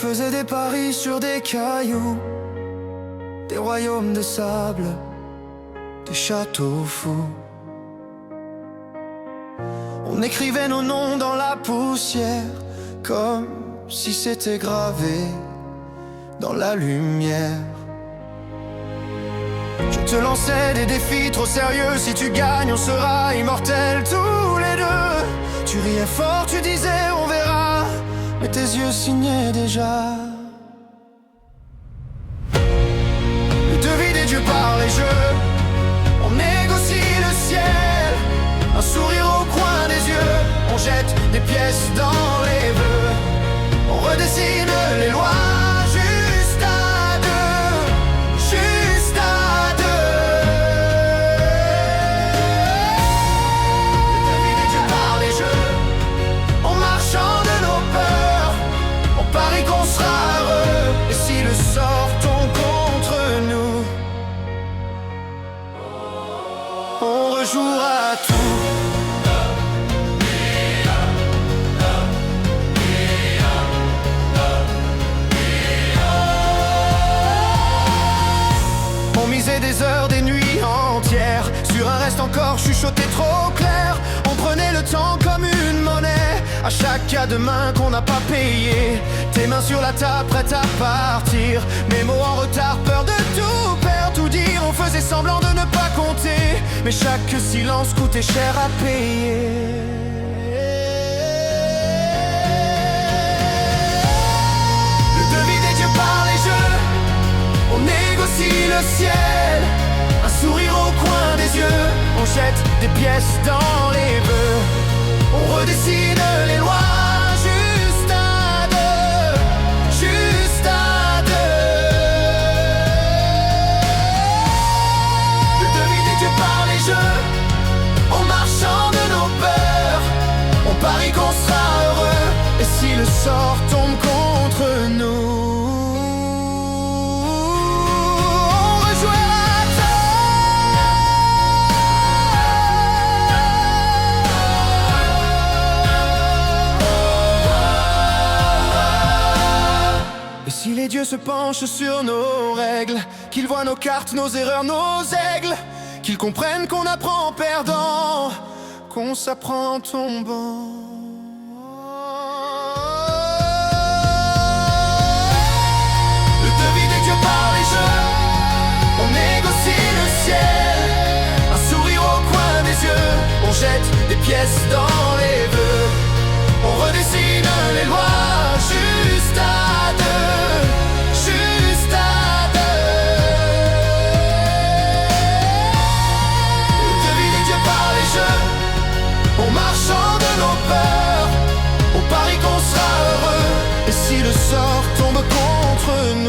faisait des paris sur des cailloux, des royaumes de sable, des châteaux fous. On écrivait nos noms dans la poussière, comme si c'était gravé dans la lumière. Je te lançais des défis trop sérieux, si tu gagnes on sera immortels tous les deux. Tu riais fort, tu disais on verra, mais tes yeux signaient déjà. Le devis des dieux par les jeux, on négocie le ciel, un sourire au coin des yeux, on jette des pièces dans les vœux, on redessine les lois. On rejouera tout. On misait des heures, des nuits entières sur un reste encore chuchoté trop clair. On prenait le temps comme une monnaie, à chaque cas de main qu'on n'a pas payé. Tes mains sur la table, prêtes à partir, mes mots en retard, peur de tout perdre, tout dire. On faisait semblant de ne pas compter, mais chaque silence coûtait cher à payer. Le devis des dieux par les jeux, on négocie le ciel, un sourire au coin des yeux, on jette des pièces dans les vœux, on redessine les lois. Paris qu'on sera heureux, et si le sort tombe contre nous, on rejouera tout. Et si les dieux se penchent sur nos règles, qu'ils voient nos cartes, nos erreurs, nos aigles, qu'ils comprennent qu'on apprend en perdant, qu'on s'apprend en tombant. Le devis des dieux par les jeux, on négocie le ciel, un sourire au coin des yeux, on jette des pièces dans les vœux, on redessine les lois juste à deux, juste à deux. Le devis des dieux par les jeux, on marchand de nos peurs, on parie qu'on sera heureux, et si le sort tombe contre nous,